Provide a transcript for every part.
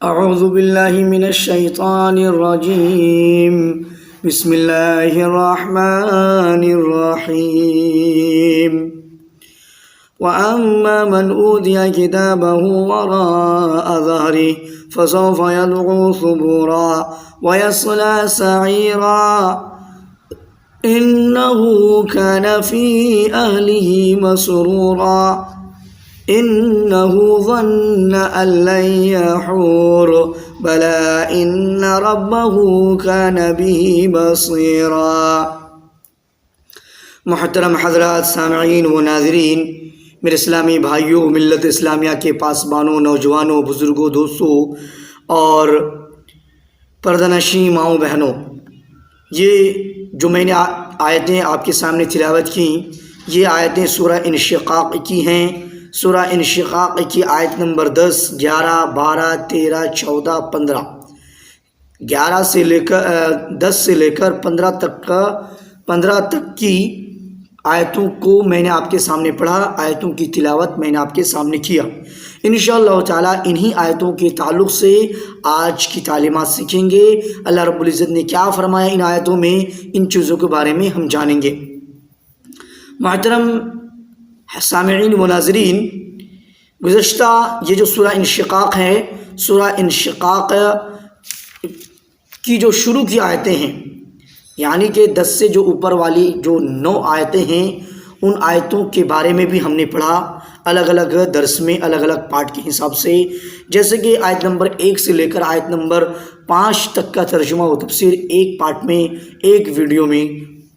أعوذ بالله من الشيطان الرجيم. بسم الله الرحمن الرحيم. وأما من أوتي كتابه وراء ظهره فسوف يدعو ثبورا ويصلى سعيرا إنه كان في أهله مسرورا إنه ظن أن لن يحور بلى إن ربه كان به بصيرا. محترم حضرات، سامعین و ناظرین، میرے اسلامی بھائیوں، ملت اسلامیہ کے پاسبانوں، نوجوانوں، بزرگوں، دوستوں اور پردہ نشین ماؤں بہنوں، یہ جو میں نے آیتیں آپ کے سامنے تلاوت کی، یہ آیتیں سورہ انشقاق کی ہیں. سورہ انشقاق کی آیت نمبر 10، 11، 12، 13، 14، 15، 11 سے لے کر 10 سے لے کر 15 تک کی آیتوں کو میں نے آپ کے سامنے پڑھا. آیتوں کی تلاوت میں نے آپ کے سامنے کیا. انشاءاللہ تعالی انہی آیتوں کے تعلق سے آج کی تعلیمات سیکھیں گے. اللہ رب العزت نے کیا فرمایا ان آیتوں میں، ان چیزوں کے بارے میں ہم جانیں گے. محترم سامعین و ناظرین، گزشتہ یہ جو سورہ انشقاق ہے، سورہ انشقاق کی جو شروع کی آیتیں ہیں، یعنی کہ 10 سے جو اوپر والی جو 9 آیتیں ہیں، ان آیتوں کے بارے میں بھی ہم نے پڑھا الگ الگ درس میں، الگ الگ پارٹ کے حساب سے. جیسے کہ آیت نمبر 1 سے لے کر آیت نمبر 5 تک کا ترجمہ و تفسیر ایک پارٹ میں، ایک ویڈیو میں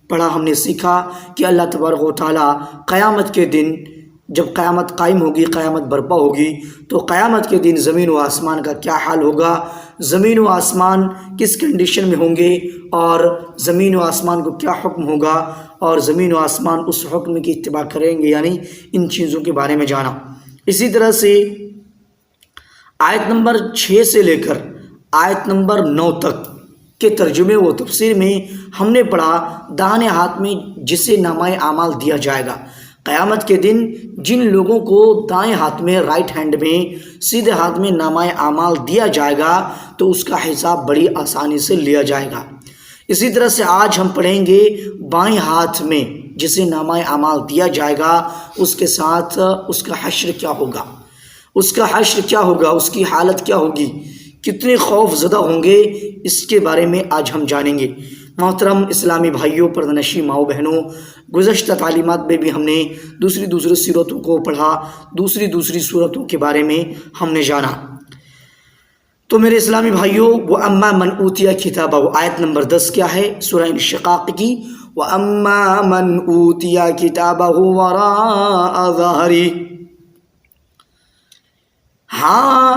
پڑھا. ہم نے سیکھا کہ اللہ تبارک و تعالیٰ قیامت کے دن، جب قیامت قائم ہوگی، قیامت برپا ہوگی، تو قیامت کے دن زمین و آسمان کا کیا حال ہوگا، زمین و آسمان کس کنڈیشن میں ہوں گے، اور زمین و آسمان کو کیا حکم ہوگا، اور زمین و آسمان اس حکم کی اتباع کریں گے، یعنی ان چیزوں کے بارے میں جانا. اسی طرح سے آیت نمبر 6 سے لے کر آیت نمبر 9 تک کے ترجمے و تفسیر میں ہم نے پڑھا داہنے ہاتھ میں جسے نامہ اعمال دیا جائے گا. قیامت کے دن جن لوگوں کو دائیں ہاتھ میں، رائٹ ہینڈ میں، سیدھے ہاتھ میں نامہ اعمال دیا جائے گا تو اس کا حساب بڑی آسانی سے لیا جائے گا. اسی طرح سے آج ہم پڑھیں گے بائیں ہاتھ میں جسے نامہ اعمال دیا جائے گا، اس کے ساتھ اس کا حشر کیا ہوگا، اس کا حشر کیا ہوگا، اس کی حالت کیا ہوگی، کتنے خوف زدہ ہوں گے، اس کے بارے میں آج ہم جانیں گے. محترم اسلامی بھائیوں، پردہ نشین ماؤں بہنوں، گزشتہ تعلیمات میں بھی ہم نے دوسری صورتوں کو پڑھا، دوسری صورتوں کے بارے میں ہم نے جانا. تو میرے اسلامی بھائیوں، وَأَمَّا مَنْ أُوتِيَ كِتَابَهُ آیت نمبر 10 کیا ہے سورہ انشقاق کی؟ وَأَمَّا مَنْ أُوتِيَ كِتَابَهُ وَرَاءَ ظَهْرِهِ، ہاں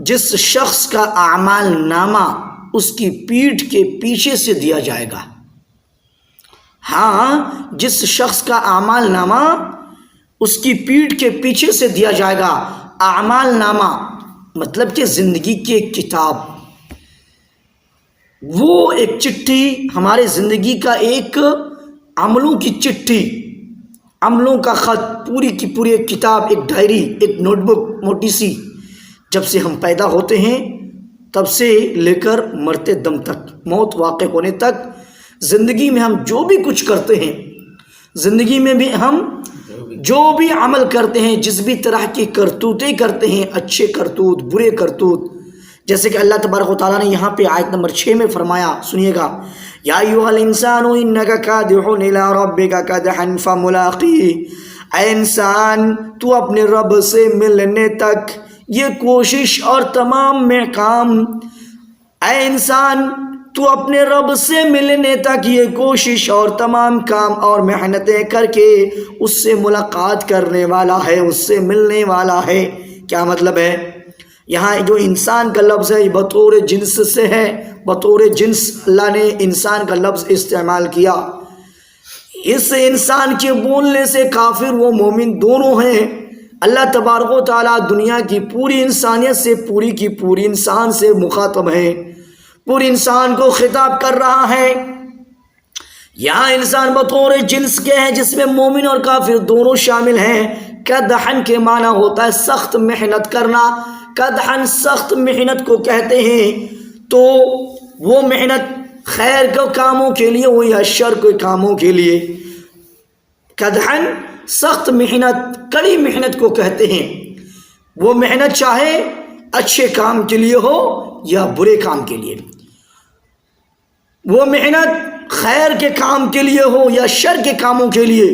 جس شخص کا اعمال نامہ اس کی پیٹھ کے پیچھے سے دیا جائے گا. ہاں جس شخص کا اعمال نامہ اس کی پیٹھ کے پیچھے سے دیا جائے گا. اعمال نامہ مطلب کہ زندگی کی ایک کتاب، وہ ایک چٹھی، ہمارے زندگی کا ایک عملوں کی چٹھی، عملوں کا خط، پوری کی پوری ایک کتاب، ایک ڈائری، ایک نوٹ بک موٹی سی. جب سے ہم پیدا ہوتے ہیں تب سے لے کر مرتے دم تک، موت واقع ہونے تک، زندگی میں ہم جو بھی کچھ کرتے ہیں، زندگی میں بھی ہم جو بھی عمل کرتے ہیں، جس بھی طرح کی کرتوتیں کرتے ہیں، اچھے کرتوت، برے کرتوت، جیسے کہ اللہ تبارک و تعالیٰ نے یہاں پہ آیت نمبر 6 میں فرمایا، سنیے گا، یا ایھا الانسان انک کادح الی ربک کدحا فملاقیہ، اے انسان تو اپنے رب سے ملنے تک یہ کوشش اور تمام کام، اے انسان تو اپنے رب سے ملنے تک یہ کوشش اور تمام کام اور محنتیں کر کے اس سے ملاقات کرنے والا ہے، اس سے ملنے والا ہے. کیا مطلب ہے؟ یہاں جو انسان کا لفظ ہے یہ بطور جنس سے ہے، بطور جنس اللہ نے انسان کا لفظ استعمال کیا. اس انسان کے بولنے سے کافر و مومن دونوں ہیں. اللہ تبارک و تعالیٰ دنیا کی پوری انسانیت سے، پوری کی پوری انسان سے مخاطب ہے، پوری انسان کو خطاب کر رہا ہے. یہاں انسان بطور جنس کے ہیں جس میں مومن اور کافر دونوں شامل ہیں. کدحن کے معنی ہوتا ہے سخت محنت کرنا، قدحن سخت محنت کو کہتے ہیں، تو وہ محنت خیر کے کاموں کے لیے ہو یا شر کے کاموں کے لیے، قدحن سخت محنت، کڑی محنت کو کہتے ہیں۔ وہ محنت چاہے اچھے کام کے لیے ہو یا برے کام کے لیے، وہ محنت خیر کے کام کے لیے ہو یا شر کے کاموں کے لیے،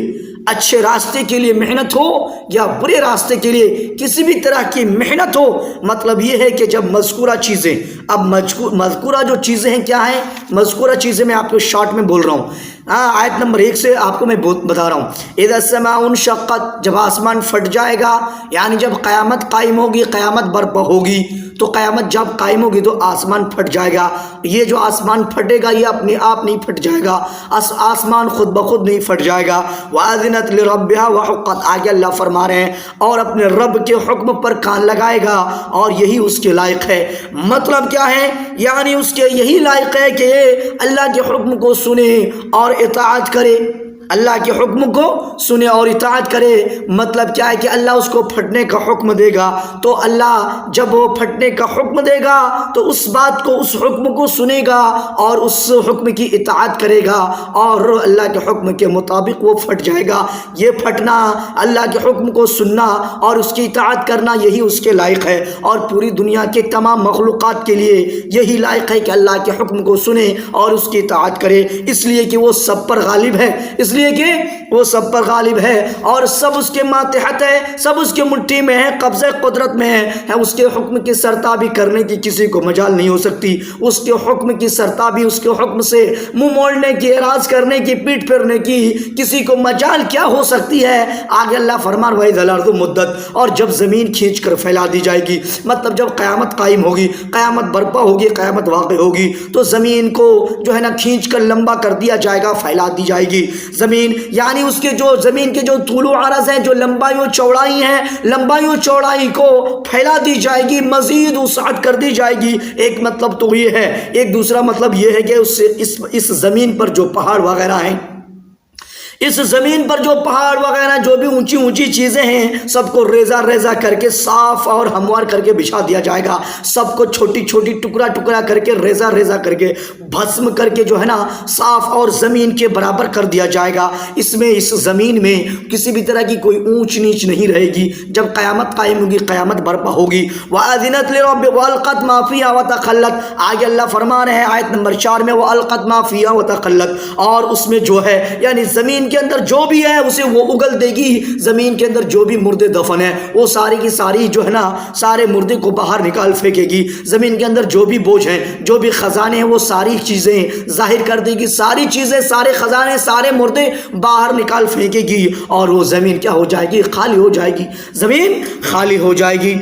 اچھے راستے کے لیے محنت ہو یا برے راستے کے لیے، کسی بھی طرح کی محنت ہو۔ مطلب یہ ہے کہ جب مذکورہ چیزیں، اب مذکورہ جو چیزیں ہیں کیا ہیں؟ مذکورہ چیزیں میں آپ کو شارٹ میں بول رہا ہوں، آیت نمبر 1 سے آپ کو میں بتا رہا ہوں۔ اذا السماء انشقت، جب آسمان پھٹ جائے گا، یعنی جب قیامت قائم ہوگی، قیامت برپا ہوگی، تو قیامت جب قائم ہوگی تو آسمان پھٹ جائے گا۔ یہ جو آسمان پھٹے گا یہ اپنے آپ نہیں پھٹ جائے گا، آسمان خود بخود نہیں پھٹ جائے گا۔ وَأَذِنَتْ لِرَبِّهَا وَحُقَّتْ، آگے اللہ فرما رہے ہیں اور اپنے رب کے حکم پر کان لگائے گا اور یہی اس کے لائق ہے۔ مطلب کیا ہے؟ یعنی اس کے یہی لائق ہے کہ اللہ کے حکم کو سنے اور اطاعت کرے، اللہ کے حکم کو سنے اور اطاعت کرے۔ مطلب کیا ہے کہ اللہ اس کو پھٹنے کا حکم دے گا، تو اللہ جب وہ پھٹنے کا حکم دے گا تو اس بات کو، اس حکم کو سنے گا اور اس حکم کی اطاعت کرے گا اور اللہ کے حکم کے مطابق وہ پھٹ جائے گا۔ یہ پھٹنا، اللہ کے حکم کو سننا اور اس کی اطاعت کرنا، یہی اس کے لائق ہے، اور پوری دنیا کے تمام مخلوقات کے لیے یہی لائق ہے کہ اللہ کے حکم کو سنے اور اس کی اطاعت کرے، اس لیے کہ وہ سب پر غالب ہے، اس لیے کہ وہ سب پر غالب ہے اور سب اس کے ماتحت ہے، سب اس کے مٹھی میں ہے، قبضہ قدرت میں ہے۔ اس کے حکم کی سرتابی کرنے کی کسی کو مجال نہیں ہو سکتی، اس کے حکم کی سرتابی، اس کے حکم سے منہ موڑنے کی، اعراض کرنے کی، پیٹ پھیرنے کی کسی کو مجال کیا ہو سکتی ہے؟ آگے اللہ فرمان وَإِذَا الْأَرْضُ مُدَّتْ، اور جب زمین کھینچ کر پھیلا دی جائے گی، مطلب جب قیامت قائم ہوگی، قیامت برپا ہوگی، قیامت واقع ہوگی، تو زمین کو جو ہے نا کھینچ کر لمبا کر دیا جائے گا، پھیلا دی جائے گی زمین، یعنی اس کے جو زمین کے جو طول و عرض ہیں، جو لمبائی و چوڑائی ہیں، لمبائی و چوڑائی کو پھیلا دی جائے گی، مزید وسعت کر دی جائے گی۔ ایک مطلب تو یہ ہے، ایک دوسرا مطلب یہ ہے کہ اس زمین پر جو پہاڑ وغیرہ ہیں، اس زمین پر جو پہاڑ وغیرہ، جو بھی اونچی اونچی چیزیں ہیں، سب کو ریزہ ریزہ کر کے صاف اور ہموار کر کے بچھا دیا جائے گا، سب کو چھوٹی چھوٹی ٹکڑا ٹکڑا کر کے ریزہ ریزہ کر کے بھسم کر کے جو ہے نا صاف اور زمین کے برابر کر دیا جائے گا۔ اس میں، اس زمین میں کسی بھی طرح کی کوئی اونچ نیچ نہیں رہے گی۔ جب قیامت قائم ہوگی، قیامت برپا ہوگی، وَأَذِنَتْ لِرَبِّهَا وَأَلْقَتْ مَا فِيهَا وَتَخَلَّتْ، آگے اللہ فرما رہے ہیں آیت نمبر 4 میں وَأَلْقَتْ مَا فِيهَا وَتَخَلَّتْ، اور اس میں جو ہے یعنی زمین کے اندر جو بھی ہے اسے وہ اگل دے گی۔ زمین کے اندر جو بھی مردے دفن ہیں وہ ساری کی ساری جو ہے نا سارے مردے کو باہر نکال پھینکے گی۔ زمین کے اندر جو بھی بوجھ ہیں، جو بھی خزانے ہیں، وہ ساری چیزیں ظاہر کر دے گی، ساری چیزیں، سارے خزانے، سارے مردے باہر نکال پھینکے گی اور وہ زمین کیا ہو جائے گی؟ خالی ہو جائے گی، زمین خالی ہو جائے گی۔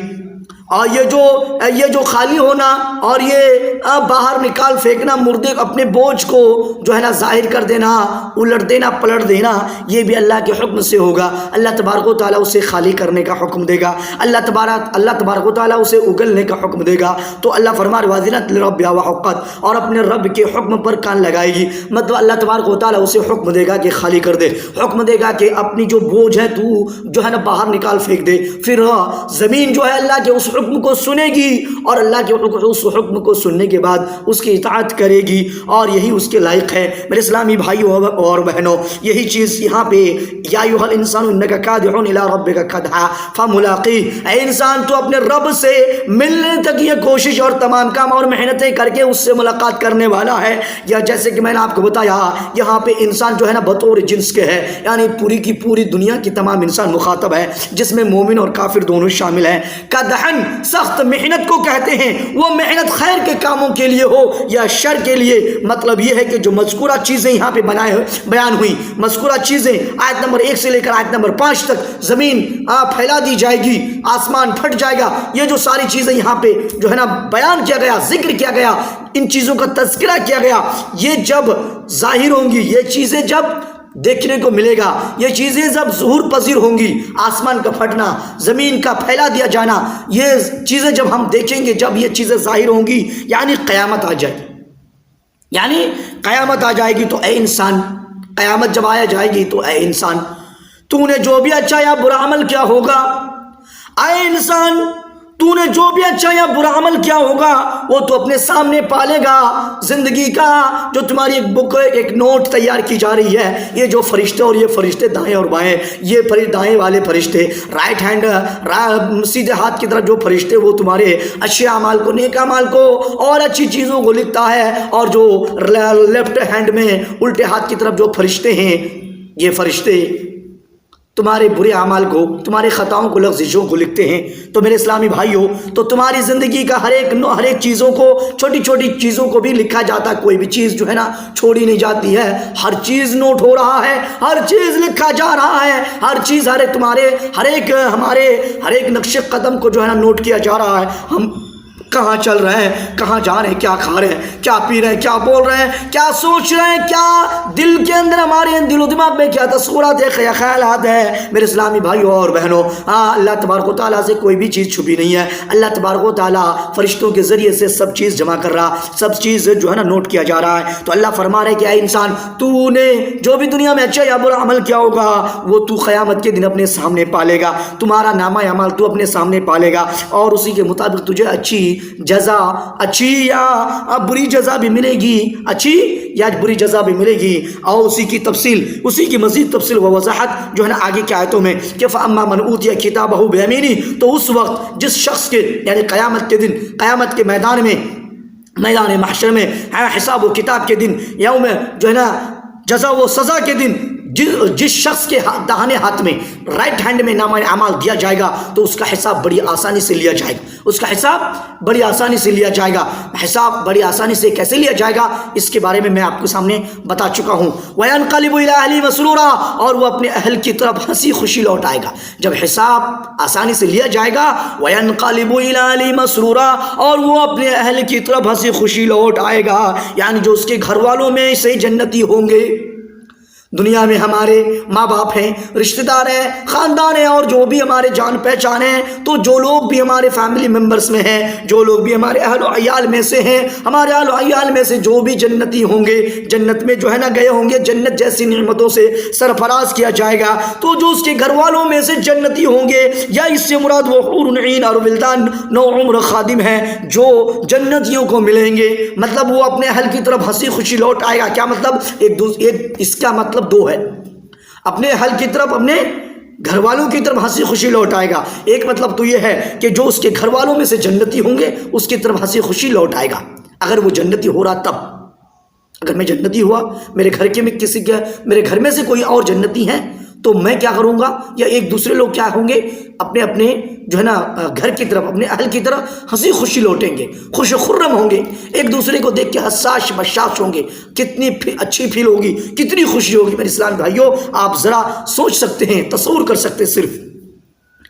اور یہ جو خالی ہونا اور یہ باہر نکال پھینکنا، مردے اپنے بوجھ کو جو ہے نا ظاہر کر دینا، الٹ دینا، پلٹ دینا، یہ بھی اللہ کے حکم سے ہوگا۔ اللہ تبارک و تعالیٰ اسے خالی کرنے کا حکم دے گا، اللہ تبارک و تعالیٰ اسے اگلنے کا حکم دے گا۔ تو اللہ فرما رہا ہے وَأَذِنَتْ لِرَبِّهَا وَحُقَّتْ، اور اپنے رب کے حکم پر کان لگائے گی، مطلب اللہ تبارک و تعالیٰ اسے حکم دے گا کہ خالی کر دے، حکم دے گا کہ اپنی جو بوجھ ہے تو جو ہے نا باہر نکال پھینک دے۔ پھر زمین جو ہے اللہ کے اس حکم کو سنے گی اور اللہ کے اس حکم کو سننے کے بعد اس کی اطاعت کرے گی، اور یہی اس کے لائق ہے۔ میرے اسلامی بھائیوں اور بہنوں، یہی چیز یہاں پہ یا ایھا الانسان انک کادح الی ربک کدحا فملاقیہ، اے انسان تو اپنے رب سے ملنے تک یہ کوشش اور تمام کام اور محنتیں کر کے اس سے ملاقات کرنے والا ہے۔ یا جیسے کہ میں نے آپ کو بتایا، یہاں پہ انسان جو ہے نا بطور جنس کے ہے، یعنی پوری کی پوری دنیا کی تمام انسان مخاطب ہے، جس میں مومن اور کافر دونوں شامل ہیں۔ کدحن سخت محنت کو کہتے ہیں، وہ محنت خیر کے کاموں کے لیے ہو یا شر کے لیے۔ مطلب یہ ہے کہ جو مذکورہ چیزیں یہاں پہ بیان ہوئی، مذکورہ چیزیں آیت نمبر 1 سے لے کر آیت نمبر 5 تک، زمین پھیلا دی جائے گی، آسمان پھٹ جائے گا، یہ جو ساری چیزیں یہاں پہ جو ہے نا بیان کیا گیا، ذکر کیا گیا، ان چیزوں کا تذکرہ کیا گیا، یہ جب ظاہر ہوں گی، یہ چیزیں جب دیکھنے کو ملے گا، یہ چیزیں جب ظہور پذیر ہوں گی، آسمان کا پھٹنا، زمین کا پھیلا دیا جانا، یہ چیزیں جب ہم دیکھیں گے، جب یہ چیزیں ظاہر ہوں گی، یعنی قیامت آ جائے گی، یعنی قیامت آ جائے گی، تو اے انسان، قیامت جب آیا جائے گی تو اے انسان، تو نے جو بھی اچھا یا برا عمل کیا ہوگا، اے انسان تو نے جو بھی اچھا یا برا عمل کیا ہوگا وہ تو اپنے سامنے پالے گا. زندگی کا جو تمہاری ایک بک ایک نوٹ تیار کی جا رہی ہے, یہ جو فرشتے اور یہ فرشتے دائیں اور بائیں, یہ دائیں والے فرشتے رائٹ ہینڈ سیدھے ہاتھ کی طرف جو فرشتے وہ تمہارے اچھے اعمال کو نیک اعمال کو اور اچھی چیزوں کو لکھتا ہے, اور جو لیفٹ ہینڈ میں الٹے ہاتھ کی طرف جو فرشتے ہیں یہ فرشتے تمہارے برے اعمال کو تمہارے خطاؤں کو لغزشوں کو لکھتے ہیں. تو میرے اسلامی بھائیوں تو تمہاری زندگی کا ہر ایک چیزوں کو چھوٹی چھوٹی چیزوں کو بھی لکھا جاتا ہے. کوئی بھی چیز جو ہے نا چھوڑی نہیں جاتی ہے, ہر چیز نوٹ ہو رہا ہے, ہر چیز لکھا جا رہا ہے, ہر چیز ہمارے ہر ایک نقش قدم کو جو ہے نا نوٹ کیا جا رہا ہے. ہم کہاں چل رہے ہیں, کہاں جا رہے ہیں, کیا کھا رہے ہیں, کیا پی رہے ہیں, کیا بول رہے ہیں, کیا سوچ رہے ہیں, کیا دل کے اندر ہمارے دل و دماغ میں کیا تصورات ہے, خیالات ہیں. میرے اسلامی بھائیوں اور بہنوں, اللہ تبارک و تعالیٰ سے کوئی بھی چیز چھپی نہیں ہے. اللہ تبارک و تعالیٰ فرشتوں کے ذریعے سے سب چیز جمع کر رہا, سب چیز جو ہے نا نوٹ کیا جا رہا ہے. تو اللہ فرما رہے کہ اے انسان, تو نے جو بھی دنیا میں اچھا یا برا عمل کیا ہوگا وہ تو قیامت کے دن اپنے سامنے پالے گا. تمہارا نامہ اعمال تو اپنے سامنے پالے گا, اور اسی کے مطابق تجھے اچھی جزا, اچھی یا بری جزا بھی ملے گی, اچھی یا بری جزا بھی ملے گی. اور اسی کی تفصیل, اسی کی مزید تفصیل و وضاحت جو ہے نا آگے کی آیتوں میں کہ فَأَمَّا مَنْ أُوتِيَ كِتَابَهُ بِيَمِينِهِ, تو اس وقت جس شخص کے یعنی قیامت کے دن, قیامت کے میدان میں, میدان محشر میں, حساب و کتاب کے دن, یوم جو ہے نا جزا و سزا کے دن, جس شخص کے داہنے ہاتھ میں رائٹ ہینڈ میں نامہ اعمال دیا جائے گا تو اس کا حساب بڑی آسانی سے لیا جائے گا. اس کا حساب بڑی آسانی سے لیا جائے گا. حساب بڑی آسانی سے کیسے لیا جائے گا اس کے بارے میں آپ کے سامنے بتا چکا ہوں. وَيَنْقَلِبُ إِلَىٰ أَهْلِهِ مَسْرُورًا, اور وہ اپنے اہل کی طرف ہنسی خوشی لوٹ آئے گا. جب حساب آسانی سے لیا جائے گا, وَيَنْقَلِبُ إِلَىٰ أَهْلِهِ مَسْرُورًا, اور وہ اپنے اہل کی طرف ہنسی خوشی لوٹ آئے گا, یعنی جو اس کے گھر والوں میں سے جنتی ہوں گے. دنیا میں ہمارے ماں باپ ہیں, رشتہ دار ہیں, خاندان ہیں, اور جو بھی ہمارے جان پہچان ہیں, تو جو لوگ بھی ہمارے فیملی ممبرس میں ہیں, جو لوگ بھی ہمارے اہل و عیال میں سے ہیں, ہمارے اہل و عیال میں سے جو بھی جنتی ہوں گے, جنت میں جو ہے نا گئے ہوں گے, جنت جیسی نعمتوں سے سرفراز کیا جائے گا, تو جو اس کے گھر والوں میں سے جنتی ہوں گے, یا اس سے مراد وہ حور عین اور ولدان نو عمر خادم ہیں جو جنتیوں کو ملیں گے. مطلب وہ اپنے اہل کی طرف ہنسی خوشی لوٹ آئے گا. کیا مطلب؟ اس کا مطلب دو ہے. اپنے اہل کی طرف, اپنے گھر والوں کی طرف ہنسی خوشی لوٹ آئے گا. ایک مطلب تو یہ ہے کہ جو اس کے گھر والوں میں سے جنتی ہوں گے اس کی طرف ہنسی خوشی لوٹ آئے گا. اگر وہ جنتی ہو رہا تب, اگر میں جنتی ہوا, میرے گھر میں سے کوئی اور جنتی ہیں, تو میں کیا کروں گا, یا ایک دوسرے لوگ کیا ہوں گے, اپنے اپنے جو ہے نا گھر کی طرف, اپنے اہل کی طرف ہنسی خوشی لوٹیں گے, خوش و خرم ہوں گے, ایک دوسرے کو دیکھ کے حساس بشاش ہوں گے. کتنی اچھی فیل ہوگی, کتنی خوشی ہوگی. میرے اسلام بھائیوں, آپ ذرا سوچ سکتے ہیں, تصور کر سکتے ہیں. صرف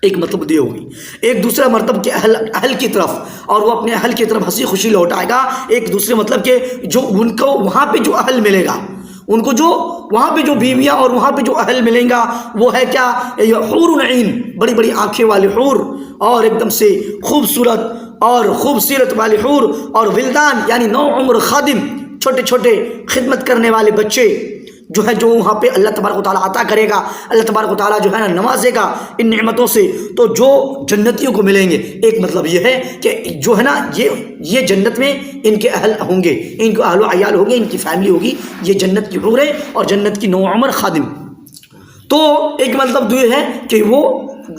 ایک مطلب یہ ہوگی. ایک دوسرا مطلب کہ اہل کی طرف, اور وہ اپنے اہل کی طرف ہنسی خوشی لوٹ آئے گا. ایک دوسرے مطلب کہ جو ان کو وہاں پہ جو اہل ملے گا, ان کو جو وہاں پہ جو بیویاں اور وہاں پہ جو اہل ملیں گا وہ ہے کیا, حور عین, بڑی بڑی آنکھیں والے حور, اور ایک دم سے خوبصورت والے حور, اور ولدان یعنی نو عمر خادم, چھوٹے چھوٹے خدمت کرنے والے بچے جو ہے, جو وہاں پہ اللہ تبارک و تعالیٰ عطا کرے گا. اللہ تبارک و تعالیٰ جو ہے نا نوازے گا ان نعمتوں سے, تو جو جنتیوں کو ملیں گے. ایک مطلب یہ ہے کہ جو ہے نا یہ جنت میں ان کے اہل ہوں گے, ان کے اہل و عیال ہوں گے, ان کی فیملی ہوگی, یہ جنت کی حوریں اور جنت کی نو عمر خادم. تو ایک مطلب یہ ہے کہ وہ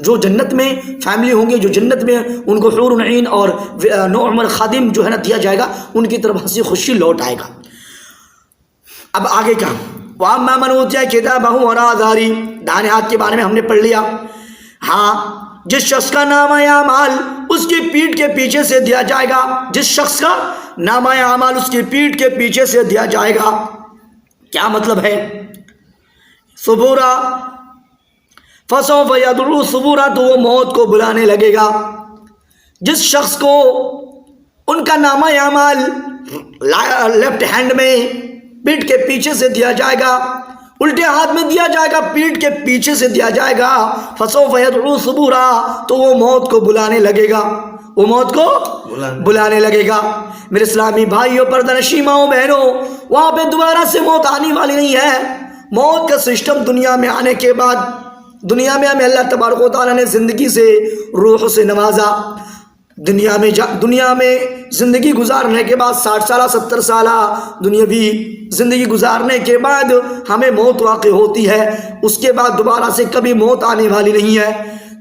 جو جنت میں فیملی ہوں گے, جو جنت میں ان کو حور عین اور نو عمر خادم جو ہے نا دیا جائے گا, ان کی طرف ہنسی خوشی لوٹ آئے گا. اب آگے کیا, وَأَمَّا مَنْ أُوتِيَ كِتَابَهُ وَرَاءَ ظَهْرِهِ, داہنے ہاتھ کے بارے میں ہم نے پڑھ لیا. ہاں, جس شخص کا نامہ اعمال اس کی پیٹھ کے پیچھے سے دیا جائے گا, جس شخص کا نامہ اعمال اس کی پیٹھ کے پیچھے سے دیا جائے گا. کیا مطلب ہے؟ ثبورا فسوف يدعو ثبورا, تو وہ موت کو بلانے لگے گا. جس شخص کو ان کا نامہ اعمال لیفٹ ہینڈ میں پیٹھ کے پیچھے سے دیا جائے گا, الٹے ہاتھ میں دیا جائے گا, پیٹھ کے پیچھے سے دیا جائے گا, فسوف يدعو ثبورا, تو وہ موت کو بلانے لگے گا, وہ موت کو بلانے لگے گا. میرے اسلامی بھائیوں, پردہ ماؤں بہنوں, وہاں پہ دوبارہ سے موت آنے والی نہیں ہے. موت کا سسٹم دنیا میں آنے کے بعد, دنیا میں ہمیں اللہ تبارک و تعالیٰ نے زندگی سے, روح سے نوازا, دنیا میں زندگی گزارنے کے بعد 60 سالہ 70 سالہ دنیاوی زندگی گزارنے کے بعد ہمیں موت واقع ہوتی ہے، اس کے بعد دوبارہ سے کبھی موت آنے والی نہیں ہے۔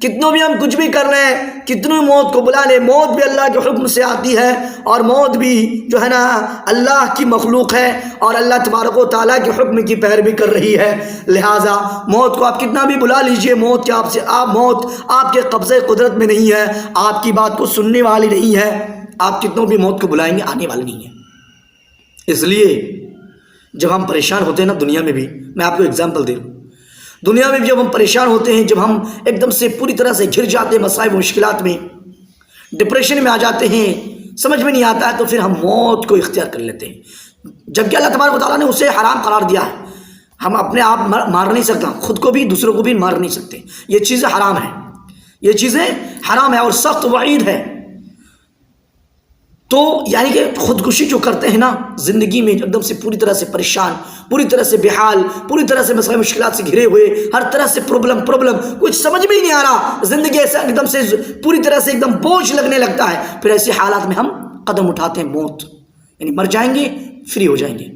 کتنوں بھی ہم کچھ بھی کر لیں، کتنوں موت کو بلا لیں، موت بھی اللہ کے حکم سے آتی ہے، اور موت بھی جو ہے نا اللہ کی مخلوق ہے اور اللہ تبارک و تعالیٰ کے حکم کی پیروی کر رہی ہے۔ لہٰذا موت کو آپ کتنا بھی بلا لیجئے، موت آپ کے قبضے قدرت میں نہیں ہے، آپ کی بات کو سننے والی نہیں ہے، آپ کتنوں بھی موت کو بلائیں گے آنے والی نہیں ہے۔ اس لیے جب ہم پریشان ہوتے ہیں نا دنیا میں بھی، میں آپ کو اگزامپل دے رہا ہوں، دنیا میں بھی جب ہم پریشان ہوتے ہیں، جب ہم ایک دم سے پوری طرح سے گھر جاتے ہیں مصائب و مشکلات میں، ڈپریشن میں آ جاتے ہیں، سمجھ میں نہیں آتا ہے، تو پھر ہم موت کو اختیار کر لیتے ہیں، جبکہ اللہ تبارک و تعالیٰ نے اسے حرام قرار دیا ہے۔ ہم اپنے آپ مار نہیں سکتا، خود کو بھی دوسروں کو بھی مار نہیں سکتے، یہ چیزیں حرام ہیں، یہ چیزیں حرام ہیں اور سخت وعید ہے۔ تو یعنی کہ خودکشی جو کرتے ہیں نا زندگی میں، ایک دم سے پوری طرح سے پریشان، پوری طرح سے بحال، پوری طرح سے مسائل مشکلات سے گھرے ہوئے، ہر طرح سے پرابلم کچھ سمجھ میں ہی نہیں آ رہا، زندگی ایسا ایک دم سے پوری طرح سے ایک دم بوجھ لگنے لگتا ہے، پھر ایسے حالات میں ہم قدم اٹھاتے ہیں موت، یعنی مر جائیں گے، فری ہو جائیں گے۔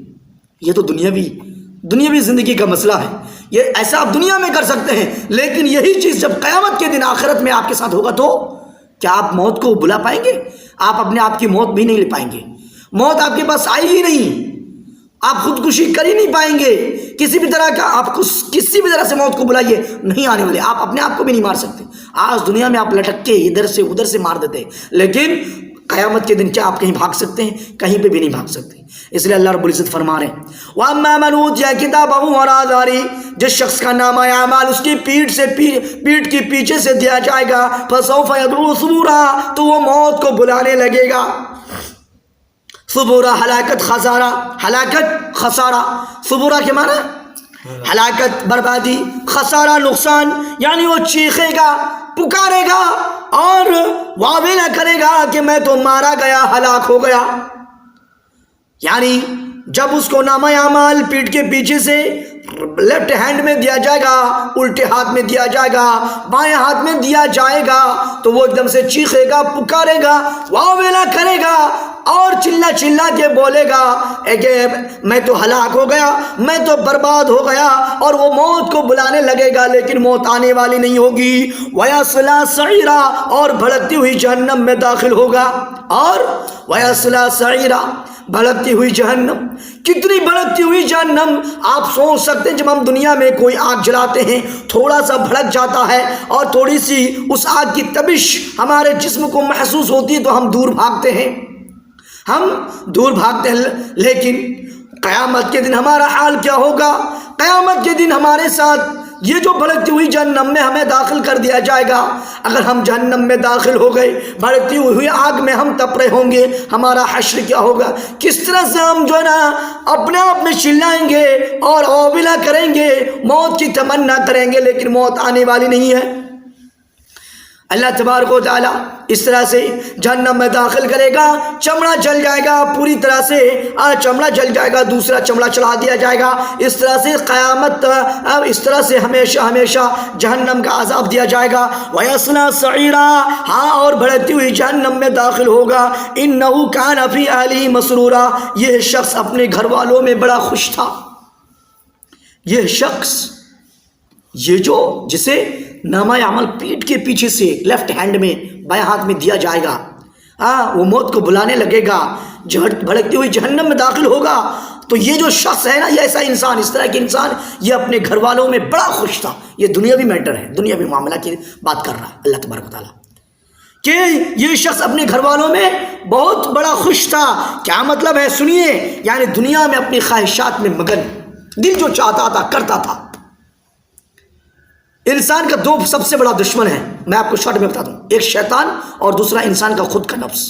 یہ تو دنیاوی زندگی کا مسئلہ ہے، یہ ایسا آپ دنیا میں کر سکتے ہیں، لیکن یہی چیز جب قیامت کے دن آخرت میں آپ کے ساتھ ہوگا تو کیا آپ موت کو بلا پائیں گے؟ آپ اپنے آپ کی موت بھی نہیں لے پائیں گے، موت آپ کے پاس آئے گی نہیں، آپ خودکشی کر ہی نہیں پائیں گے، کسی بھی طرح کا آپ کسی بھی طرح سے موت کو بلائیے نہیں آنے والے، آپ اپنے آپ کو بھی نہیں مار سکتے۔ آج دنیا میں آپ لٹک کے ادھر سے ادھر سے مار دیتے ہیں، لیکن قیامت کے دن کیا آپ کہیں بھاگ سکتے ہیں؟ کہیں پہ بھی نہیں بھاگ سکتے۔ اس لیے اللہ رب العزت فرما رہے ہیں وَأَمَّا مَنْ أُوتِيَ كِتَابَهُ وَرَاءَ ظَهْرِهِ، جس شخص کا نامہ اعمال اس کی پیٹھ کے پیچھے سے دیا جائے گا، فَسَوْفَ يَدْعُو ثُبُورًا، تو وہ موت کو بلانے لگے گا۔ ثبورا ہلاکت، خسارہ، ثبورا کے معنی ہلاکت، بربادی، خسارہ، نقصان، یعنی وہ چیخے گا، پکارے گا اور واویلا کرے گا کہ میں تو مارا گیا، ہلاک ہو گیا۔ یعنی جب اس کو نامہ اعمال پیٹھ کے پیچھے سے لیفٹ ہینڈ میں دیا جائے گا، الٹے ہاتھ میں دیا جائے گا، بائیں ہاتھ میں دیا جائے گا، تو وہ ایک دم سے چیخے گا، پکارے گا، واویلا کرے گا اور چلا کے بولے گا کہ میں تو ہلاک ہو گیا، میں تو برباد ہو گیا، اور وہ موت کو بلانے لگے گا، لیکن موت آنے والی نہیں ہوگی۔ وَيَصْلَىٰ سَعِيرًا، اور بھڑکتی ہوئی جہنم میں داخل ہوگا، اور وَيَصْلَىٰ سَعِيرًا، بھڑکتی ہوئی جہنم، کتنی بھڑکتی ہوئی جہنم! آپ سوچ سکتے ہیں جب ہم دنیا میں کوئی آگ جلاتے ہیں، تھوڑا سا بھڑک جاتا ہے اور تھوڑی سی اس آگ کی تبش ہمارے جسم کو محسوس ہوتی ہے تو ہم دور بھاگتے ہیں، لیکن قیامت کے دن ہمارا حال کیا ہوگا؟ قیامت کے دن ہمارے ساتھ یہ جو بھڑکتی ہوئی جہنم میں ہمیں داخل کر دیا جائے گا، اگر ہم جہنم میں داخل ہو گئے، بھڑکتی ہوئی آگ میں ہم تپ رہے ہوں گے، ہمارا حشر کیا ہوگا؟ کس طرح سے ہم جو ہے نا اپنے آپ میں چلائیں گے اور اوبلا کریں گے، موت کی تمنا کریں گے، لیکن موت آنے والی نہیں ہے۔ اللہ تبارک و تعالیٰ اس طرح سے جہنم میں داخل کرے گا، چمڑا جل جائے گا، پوری طرح سے چمڑا جل جائے گا، دوسرا چمڑا چڑھا دیا جائے گا، اس طرح سے قیامت، اس طرح سے ہمیشہ جہنم کا عذاب دیا جائے گا۔ وَيَصْلَىٰ سَعِيرًا، ہاں، اور بڑھتی ہوئی جہنم میں داخل ہوگا۔ إِنَّهُ كَانَ فِي أَهْلِهِ مَسْرُورًا، یہ شخص اپنے گھر والوں میں بڑا خوش تھا۔ یہ شخص، یہ جو جسے نامہ عمل پیٹھ کے پیچھے سے لیفٹ ہینڈ میں بائیں ہاتھ میں دیا جائے گا، وہ موت کو بلانے لگے گا، بھڑکتی ہوئی جہنم میں داخل ہوگا، تو یہ جو شخص ہے نا، یہ ایسا انسان، اس طرح کے انسان، یہ اپنے گھر والوں میں بڑا خوش تھا۔ یہ دنیاوی میٹر ہے، دنیاوی معاملہ کی بات کر رہا ہے اللہ تبارک و تعالیٰ، کہ یہ شخص اپنے گھر والوں میں بہت بڑا خوش تھا۔ کیا مطلب ہے؟ سنیے، یعنی دنیا میں اپنی خواہشات میں مگن، دل جو چاہتا تھا کرتا تھا۔ انسان کا دو سب سے بڑا دشمن ہے، میں آپ کو شارٹ میں بتاتا ہوں، ایک شیطان اور دوسرا انسان کا خود کا نفس۔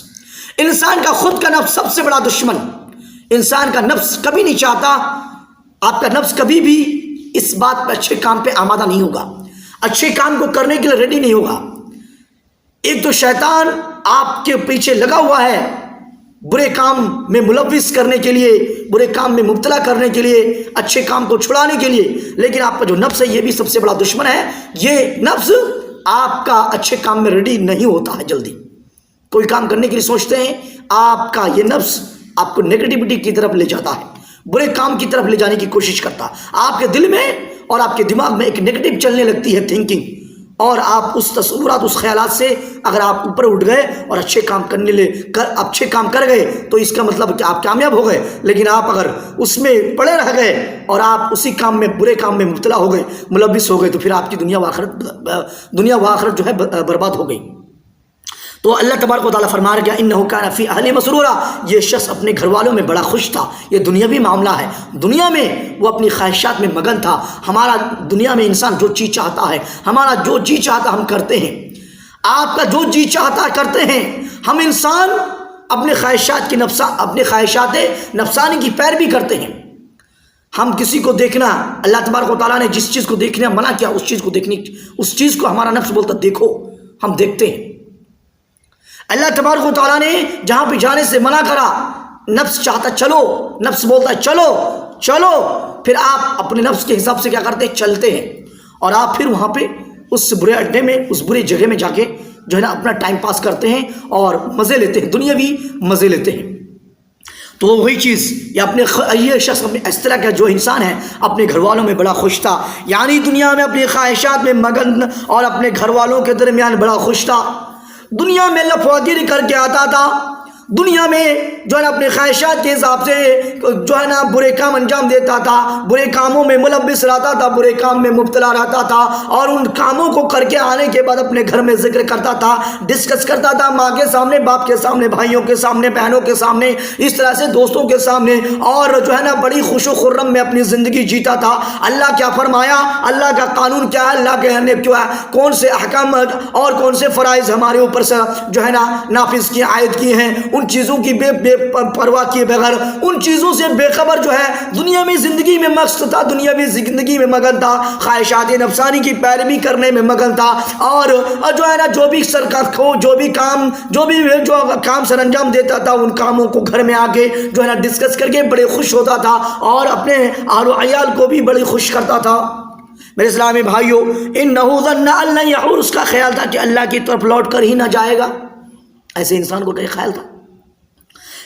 انسان کا خود کا نفس سب سے بڑا دشمن۔ انسان کا نفس کبھی نہیں چاہتا، آپ کا نفس کبھی بھی اس بات پہ اچھے کام پہ آمادہ نہیں ہوگا، اچھے کام کو کرنے کے لیے ریڈی نہیں ہوگا۔ ایک تو شیطان آپ کے پیچھے لگا ہوا ہے برے کام میں ملوث کرنے کے لیے، برے کام میں مبتلا کرنے کے لیے، اچھے کام کو چھڑانے کے لیے، لیکن آپ کا جو نفس ہے یہ بھی سب سے بڑا دشمن ہے۔ یہ نفس آپ کا اچھے کام میں ریڈی نہیں ہوتا ہے جلدی، کوئی کام کرنے کے لیے سوچتے ہیں، آپ کا یہ نفس آپ کو نیگیٹیوٹی کی طرف لے جاتا ہے، برے کام کی طرف لے جانے کی کوشش کرتا ہے۔ آپ کے دل میں اور آپ کے دماغ میں ایک نیگیٹو چلنے لگتی ہے تھنکنگ، اور آپ اس تصورات، اس خیالات سے اگر آپ اوپر اٹھ گئے اور اچھے کام کر گئے تو اس کا مطلب کہ آپ کامیاب ہو گئے۔ لیکن آپ اگر اس میں پڑے رہ گئے اور آپ اسی کام میں، برے کام میں مبتلا ہو گئے، ملوث ہو گئے، تو پھر آپ کی دنیا و آخرت جو ہے برباد ہو گئی۔ تو اللہ تبارک و تعالیٰ فرما گیا انہ کان فی اہلہ مسرورا، یہ شخص اپنے گھر والوں میں بڑا خوش تھا۔ یہ دنیاوی معاملہ ہے، دنیا میں وہ اپنی خواہشات میں مگن تھا۔ ہمارا دنیا میں انسان جو چیز چاہتا ہے، ہمارا جو جی چاہتا ہم کرتے ہیں، آپ کا جو جی چاہتا کرتے ہیں۔ ہم انسان اپنے خواہشات نفسانی کی پیروی کرتے ہیں۔ ہم کسی کو دیکھنا، اللہ تبارک و تعالیٰ نے جس چیز کو دیکھنے منع کیا، اس چیز کو ہمارا نفس بولتا دیکھو، ہم دیکھتے ہیں۔ اللہ تبارک و تعالیٰ نے جہاں پہ جانے سے منع کرا، نفس چاہتا چلو، نفس بولتا ہے چلو چلو، پھر آپ اپنے نفس کے حساب سے کیا کرتے ہیں؟ چلتے ہیں، اور آپ پھر وہاں پہ اس برے اڈے میں، اس برے جگہ میں جا کے جو ہے نا اپنا ٹائم پاس کرتے ہیں اور مزے لیتے ہیں، دنیاوی مزے لیتے ہیں۔ تو وہی چیز یہ شخص اس طرح کا جو انسان ہے اپنے گھر والوں میں بڑا خوش تھا، یعنی دنیا میں اپنی خواہشات میں مگن اور اپنے گھر والوں کے درمیان بڑا خوش تھا۔ دنیا میں لفاگیری کر کے آتا تھا، دنیا میں جو ہے نا اپنے خواہشات کے حساب سے جو ہے نا برے کام انجام دیتا تھا، برے کاموں میں ملوث رہتا تھا، برے کام میں مبتلا رہتا تھا، اور ان کاموں کو کر کے آنے کے بعد اپنے گھر میں ذکر کرتا تھا، ڈسکس کرتا تھا، ماں کے سامنے، باپ کے سامنے، بھائیوں کے سامنے، بہنوں کے سامنے، اس طرح سے دوستوں کے سامنے، اور جو ہے نا بڑی خوش و خرم میں اپنی زندگی جیتا تھا۔ اللہ کیا فرمایا، اللہ کا قانون کیا ہے، اللہ کے نے کون سے احکام اور کون سے فرائض ہمارے اوپر سے جو ہے نا نافذ کی، عائد کی ہیں، ان چیزوں کی بے پرواہ کیے بغیر، ان چیزوں سے بے خبر جو ہے دنیا میں زندگی میں مست تھا، دنیا میں زندگی میں مگن تھا، خواہشات نفسانی کی پیروی کرنے میں مگن تھا، اور جو ہے نا جو بھی کام سر انجام دیتا تھا، ان کاموں کو گھر میں آ کے جو ہے نا ڈسکس کر کے بڑے خوش ہوتا تھا، اور اپنے اہل و عیال کو بھی بڑی خوش کرتا تھا۔ میرے اسلامی بھائیوں، انہ ظن ان لن یحور، اس کا خیال تھا کہ اللہ کی طرف لوٹ کر ہی نہ جائے گا۔ ایسے انسان کو کیا خیال تھا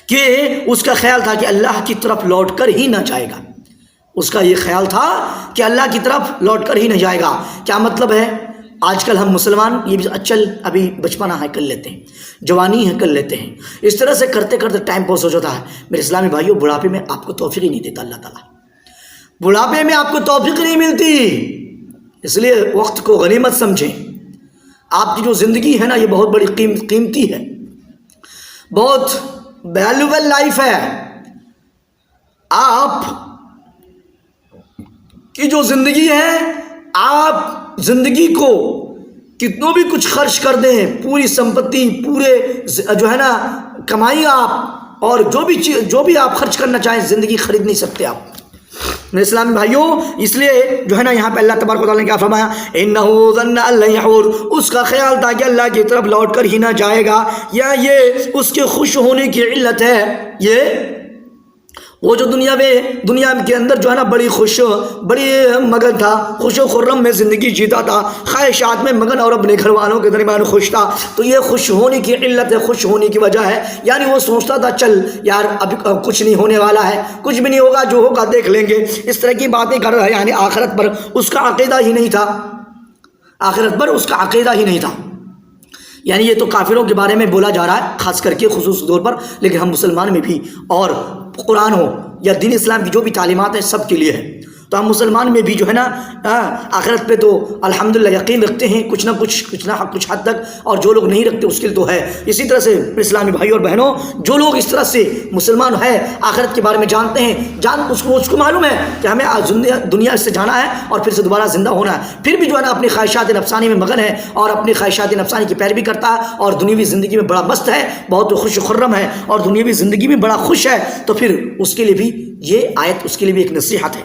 کہ اس کا خیال تھا کہ اللہ کی طرف لوٹ کر ہی نہ جائے گا، اس کا یہ خیال تھا کہ اللہ کی طرف لوٹ کر ہی نہ جائے گا۔ کیا مطلب ہے؟ آج کل ہم مسلمان یہ بھی چل ابھی بچپنا ہے کر لیتے ہیں، جوانی ہے کر لیتے ہیں، اس طرح سے کرتے کرتے ٹائم پاس ہو جاتا ہے۔ میرے اسلامی بھائیوں، بڑھاپے میں آپ کو توفیق ہی نہیں دیتا اللہ تعالیٰ، بڑھاپے میں آپ کو توفیق نہیں ملتی، اس لیے وقت کو غنیمت سمجھیں۔ آپ کی جو زندگی ہے نا، یہ بہت بڑی قیمتی ہے، بہت ویلیوبل لائف ہے۔ آپ کی جو زندگی ہے، آپ زندگی کو کتنوں بھی کچھ خرچ کر دیں، پوری سمپتی، پورے جو ہے نا کمائی آپ، اور جو بھی آپ خرچ کرنا چاہیں، زندگی خرید نہیں سکتے آپ۔ میرے اسلامی بھائیوں، اس لیے جو ہے نا یہاں پہ اللہ تبارک و تعالیٰ نے کیا فرمایا، انہ ظن ان لن یحور، اس کا خیال تھا کہ اللہ کی طرف لوٹ کر ہی نہ جائے گا، یا یہ اس کے خوش ہونے کی علت ہے، یہ وہ جو دنیا کے اندر جو ہے نا بڑی مگن تھا، خوش و خرم میں زندگی جیتا تھا، خواہشات میں مگن، اور اپنے گھر والوں کے درمیان خوش تھا، تو یہ خوش ہونے کی علت ہے، خوش ہونے کی وجہ ہے، یعنی وہ سوچتا تھا چل یار ابھی کچھ نہیں ہونے والا ہے، کچھ بھی نہیں ہوگا، جو ہوگا دیکھ لیں گے، اس طرح کی باتیں کر رہا ہے، یعنی آخرت پر اس کا عقیدہ ہی نہیں تھا، آخرت پر اس کا عقیدہ ہی نہیں تھا۔ یعنی یہ تو کافروں کے بارے میں بولا جا رہا ہے خاص کر کے خصوصی طور پر، لیکن ہم مسلمان میں بھی، اور قرآن ہو یا دین اسلام کی جو بھی تعلیمات ہیں سب کے لیے ہے، تو ہم مسلمان میں بھی جو ہے نا آخرت پہ تو الحمدللہ یقین رکھتے ہیں کچھ نہ کچھ حد تک، اور جو لوگ نہیں رکھتے اس کے لیے تو ہے۔ اسی طرح سے اسلامی بھائی اور بہنوں، جو لوگ اس طرح سے مسلمان ہے، آخرت کے بارے میں جانتے ہیں، اس کو معلوم ہے کہ ہمیں دنیا سے جانا ہے اور پھر سے دوبارہ زندہ ہونا ہے، پھر بھی جو ہے نا اپنی خواہشات نفسانی میں مگن ہے، اور اپنی خواہشات نفسانی کی پیروی کرتا ہے، اور دنیاوی زندگی میں بڑا مست ہے، بہت خوش و خرم ہے، اور دنیاوی زندگی میں بڑا خوش ہے، تو پھر اس کے لیے بھی یہ آیت اس کے لیے بھی ایک نصیحت ہے۔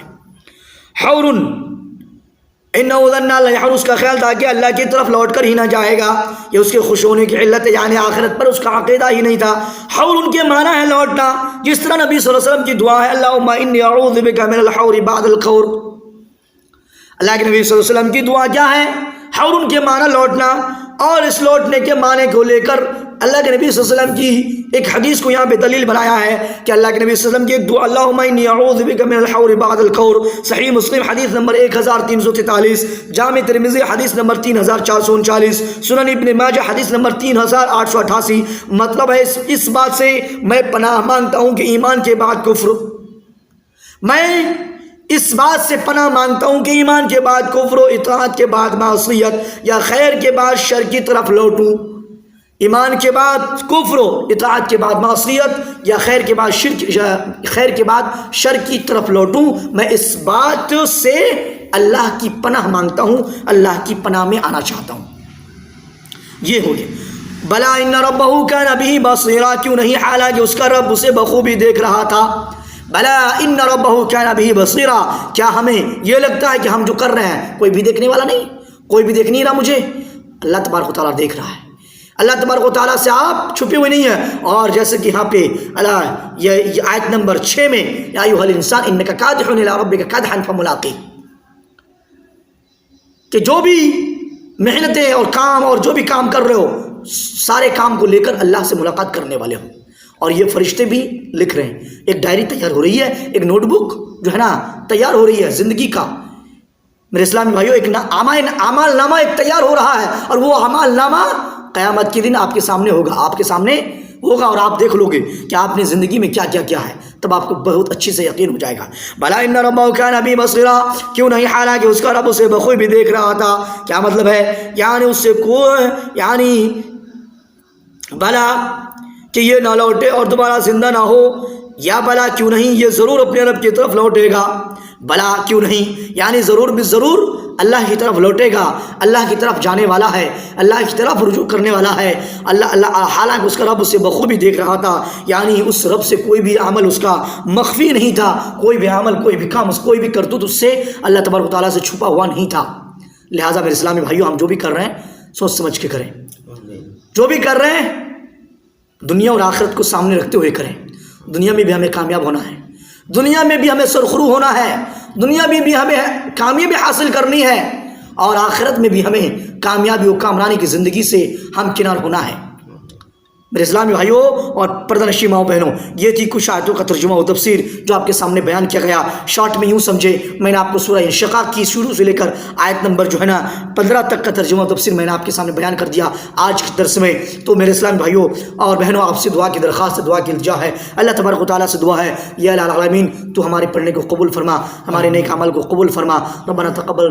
حور انہ ظن ان لن یحور، اس کا خیال تھا کہ اللہ کی طرف لوٹ کر ہی نہ جائے گا، یہ اس کے خوش ہونے کی علت ہے، یعنی آخرت پر اس کا عقیدہ ہی نہیں تھا۔ حور ان کے معنی ہے لوٹنا، جس طرح نبی صلی اللہ علیہ وسلم کی دعا ہے اللہم انی اعوذ بک من الحور بعد القور، اللہ کے نبی صلی اللہ علیہ وسلم کی دعا کیا ہے؟ حور ان کے معنی لوٹنا، اور اس لوٹنے کے معنی کو لے کر اللہ کے نبی صلی اللہ علیہ وسلم کی ایک حدیث کو یہاں پہ دلیل بنایا ہے کہ اللہ کے نبی صلی اللہ علیہ وسلم کی ایک دعا، اللہم انی اعوذ بک من الحور بعد الکور، صحیح مسلم حدیث نمبر 1343، جامع ترمذی حدیث نمبر 3439، سنن ابن ماجہ حدیث نمبر 3888۔ مطلب ہے اس بات سے میں پناہ مانگتا ہوں کہ ایمان کے بعد کفر، میں اس بات سے پناہ مانگتا ہوں کہ ایمان کے بعد کفر و اطاعت کے بعد معصیت یا خیر کے بعد شر کی طرف لوٹوں، ایمان کے بعد کفر و اطاعت کے بعد معصیت یا خیر کے بعد شر کی طرف لوٹوں، میں اس بات سے اللہ کی پناہ مانگتا ہوں، اللہ کی پناہ میں آنا چاہتا ہوں۔ یہ ہو گیا۔ بلا ان ربہ کان بہ بصیرا، کیوں نہیں حالانکہ اس کا رب اسے بخوبی دیکھ رہا تھا۔ بلا ان ربہ کان بہ بصیرا، کیا ہمیں یہ لگتا ہے کہ ہم جو کر رہے ہیں کوئی بھی دیکھنے والا نہیں، کوئی بھی دیکھ نہیں رہا مجھے؟ اللہ تبارک و تعالیٰ دیکھ رہا ہے۔ اللہ تبارک و تعالیٰ سے آپ چھپے ہوئے نہیں ہیں۔ اور جیسے کہ یہاں پہ اللہ یہ آیت نمبر 6 میں یا ایھا الانسان انک کادح الی ربک کدحا فملاقیہ، کہ جو بھی محنتیں اور جو بھی کام کر رہے ہو، سارے کام کو لے کر اللہ سے ملاقات کرنے والے ہو۔ اور یہ فرشتے بھی لکھ رہے ہیں، ایک ڈائری تیار ہو رہی ہے، ایک نوٹ بک جو ہے نا تیار ہو رہی ہے زندگی کا۔ میرے اسلامی بھائیوں، ایک اعمال نامہ ایک تیار ہو رہا ہے، اور وہ اعمال نامہ قیامت کے دن آپ کے سامنے ہوگا، آپ کے سامنے ہوگا، اور آپ دیکھ لو گے کہ آپ نے زندگی میں کیا کیا کیا ہے، تب آپ کو بہت اچھی سے یقین ہو جائے گا۔ بلا ان ربہ کان بہ بصیرا، کیوں نہیں حالانکہ اس کا رب اسے بخوبی دیکھ رہا تھا۔ کیا مطلب ہے؟ یعنی اس سے بلا کہ یہ نہ لوٹے اور دوبارہ زندہ نہ ہو، یا بلا کیوں نہیں یہ ضرور اپنے رب کی طرف لوٹے گا۔ بلا کیوں نہیں یعنی ضرور بالضرور اللہ کی طرف لوٹے گا، اللہ کی طرف جانے والا ہے، اللہ کی طرف رجوع کرنے والا ہے۔ اللہ حالانکہ اس کا رب اسے بخوبی دیکھ رہا تھا، یعنی اس رب سے کوئی بھی عمل اس کا مخفی نہیں تھا، کوئی بھی عمل، کوئی بھی کام، کوئی بھی کرتوت اس سے اللہ تبارک و تعالیٰ سے چھپا ہوا نہیں تھا۔ لہٰذا میرے اسلامی بھائیوں، ہم جو بھی کر رہے ہیں سوچ سمجھ کے کریں، جو بھی کر رہے ہیں دنیا اور آخرت کو سامنے رکھتے ہوئے کریں۔ دنیا میں بھی ہمیں کامیاب ہونا ہے، دنیا میں بھی ہمیں سرخرو ہونا ہے، دنیا میں بھی ہمیں کامیابی حاصل کرنی ہے، اور آخرت میں بھی ہمیں کامیابی و کامرانی کی زندگی سے ہمکنار ہونا ہے۔ میرے اسلامی بھائیوں اور پردہ نشین ماؤں بہنوں، یہ تھی کچھ آیتوں کا ترجمہ و تفسیر جو آپ کے سامنے بیان کیا گیا۔ شارٹ میں یوں سمجھے، میں نے آپ کو سورہ انشقاق کی شروع سے لے کر آیت نمبر 15 تک کا ترجمہ و تفسیر میں نے آپ کے سامنے بیان کر دیا آج کے درس میں۔ تو میرے اسلامی بھائیوں اور بہنوں، آپ سے دعا کی درخواست، دعا کی التجا ہے، اللہ تبارک و تعالیٰ سے دعا ہے، یا الہ العالمین تو ہمارے پڑھنے کو قبول فرما، ہمارے نیک عمل کو قبول فرما۔ ربنا تقبل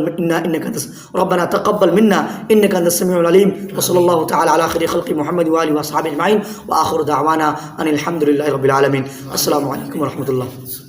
منا انک انت السمیع العلیم، وصلی اللہ تعالی علی خیر خلق محمد وآلہ وصحبہ اجمعین، وآخر دعوانا ان الحمد للہ رب العالمین۔ السلام علیکم ورحمۃ اللہ۔